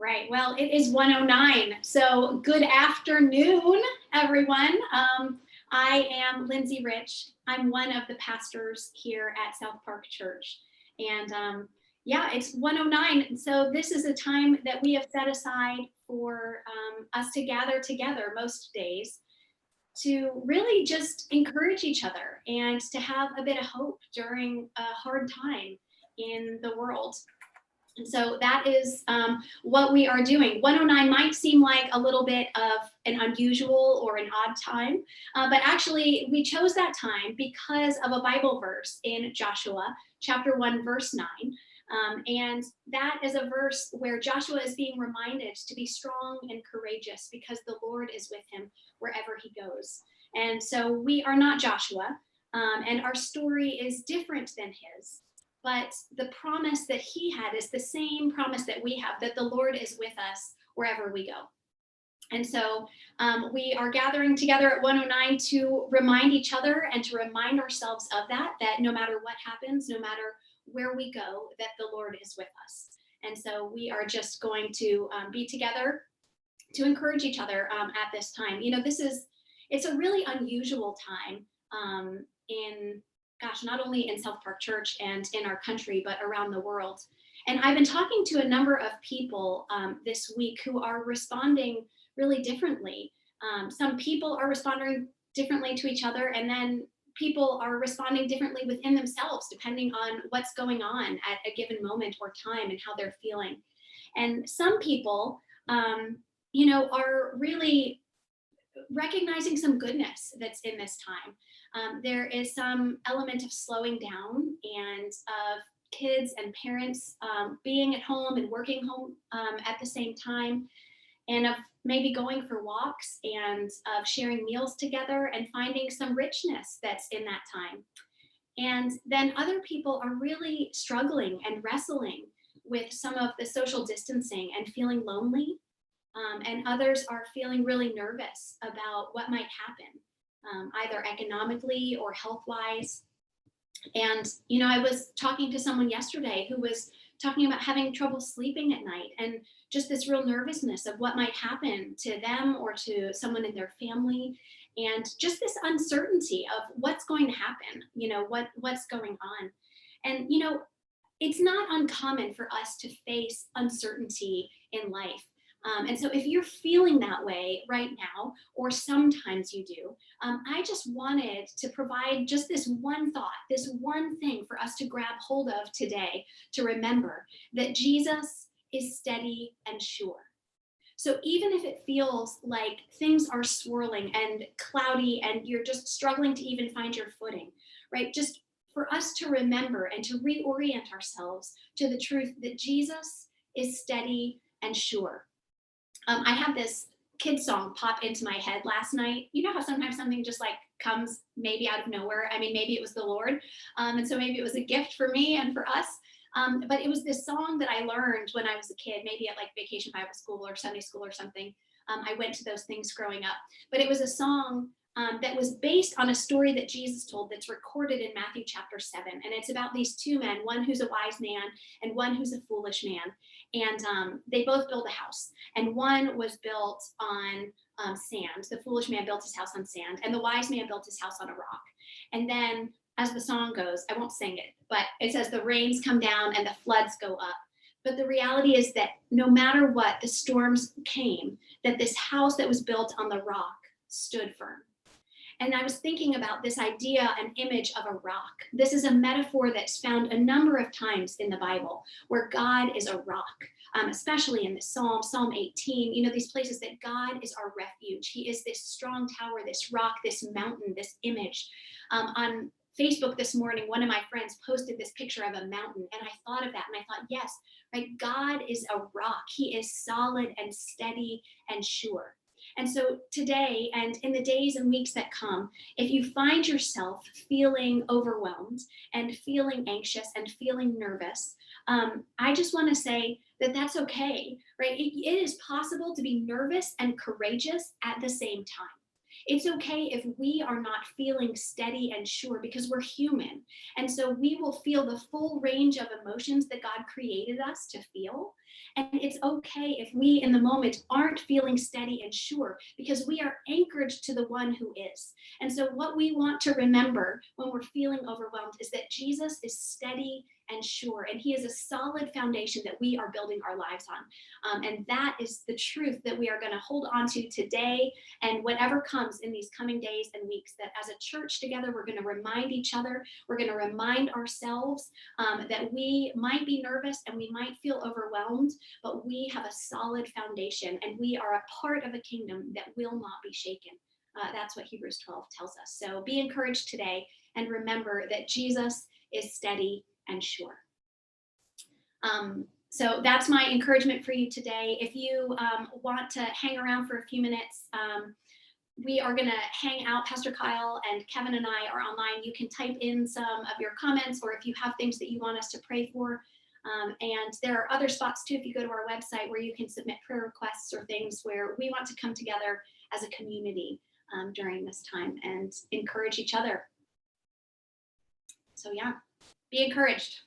Right. Well, it is 1:09. So good afternoon, everyone. I am Lindsay Rich. I'm one of the pastors here at South Park Church. And yeah, it's 1:09. So this is a time that we have set aside for us to gather together most days to really just encourage each other and to have a bit of hope during a hard time in the world. And so that is what we are doing. 1:09 might seem like a little bit of an unusual or an odd time, but actually we chose that time because of a Bible verse in Joshua chapter 1, verse 9. And that is a verse where Joshua is being reminded to be strong and courageous because the Lord is with him wherever he goes. And so we are not Joshua, and our story is different than his. But the promise that he had is the same promise that we have, that the Lord is with us wherever we go. And so we are gathering together at 1:09 to remind each other and to remind ourselves of that no matter what happens, no matter where we go, that the Lord is with us. And so we are just going to be together to encourage each other at this time. You know, it's a really unusual time not only in South Park Church and in our country, but around the world. And I've been talking to a number of people this week who are responding really differently. Some people are responding differently to each other, and then people are responding differently within themselves, depending on what's going on at a given moment or time and how they're feeling. And some people, are really recognizing some goodness that's in this time. There is some element of slowing down and of kids and parents being at home and working home at the same time, and of maybe going for walks and of sharing meals together and finding some richness that's in that time. And then other people are really struggling and wrestling with some of the social distancing and feeling lonely. And others are feeling really nervous about what might happen, either economically or health-wise. And, I was talking to someone yesterday who was talking about having trouble sleeping at night and just this real nervousness of what might happen to them or to someone in their family. And just this uncertainty of what's going to happen, what's going on. And, it's not uncommon for us to face uncertainty in life. And so if you're feeling that way right now, or sometimes you do, I just wanted to provide just this one thought, this one thing for us to grab hold of today, to remember that Jesus is steady and sure. So even if it feels like things are swirling and cloudy and you're just struggling to even find your footing, right? Just for us to remember and to reorient ourselves to the truth that Jesus is steady and sure. I had this kid song pop into my head last night. You know how sometimes something just like comes maybe out of nowhere. I mean, maybe it was the Lord. And so maybe it was a gift for me and for us. But it was this song that I learned when I was a kid, maybe at like Vacation Bible School or Sunday school or something. I went to those things growing up. But it was a song that was based on a story that Jesus told that's recorded in Matthew chapter 7. And it's about these two men, one who's a wise man and one who's a foolish man. And they both build a house. And one was built on sand. The foolish man built his house on sand, and the wise man built his house on a rock. And then, as the song goes, I won't sing it, but it says the rains come down and the floods go up. But the reality is that no matter what, the storms came, that this house that was built on the rock stood firm. And I was thinking about this idea and image of a rock. This is a metaphor that's found a number of times in the Bible, where God is a rock, especially in this Psalm 18, these places that God is our refuge. He is this strong tower, this rock, this mountain, this image. On Facebook this morning, one of my friends posted this picture of a mountain, and I thought of that, and I thought, yes, right, God is a rock. He is solid and steady and sure. And so today and in the days and weeks that come, if you find yourself feeling overwhelmed and feeling anxious and feeling nervous, I just want to say that that's okay, right? It is possible to be nervous and courageous at the same time. It's okay if we are not feeling steady and sure, because we're human. And so we will feel the full range of emotions that God created us to feel. And it's okay if we in the moment aren't feeling steady and sure, because we are anchored to the one who is. And so what we want to remember when we're feeling overwhelmed is that Jesus is steady and sure, and he is a solid foundation that we are building our lives on. And that is the truth that we are going to hold on to today, and whatever comes in these coming days and weeks, that as a church together, we're going to remind each other, we're going to remind ourselves that we might be nervous and we might feel overwhelmed, but we have a solid foundation and we are a part of a kingdom that will not be shaken. That's what Hebrews 12 tells us. So be encouraged today and remember that Jesus is steady and sure. So that's my encouragement for you today. If you want to hang around for a few minutes, we are going to hang out. Pastor Kyle and Kevin and I are online. You can type in some of your comments, or if you have things that you want us to pray for. And there are other spots too, if you go to our website, where you can submit prayer requests or things where we want to come together as a community during this time and encourage each other. So yeah, be encouraged.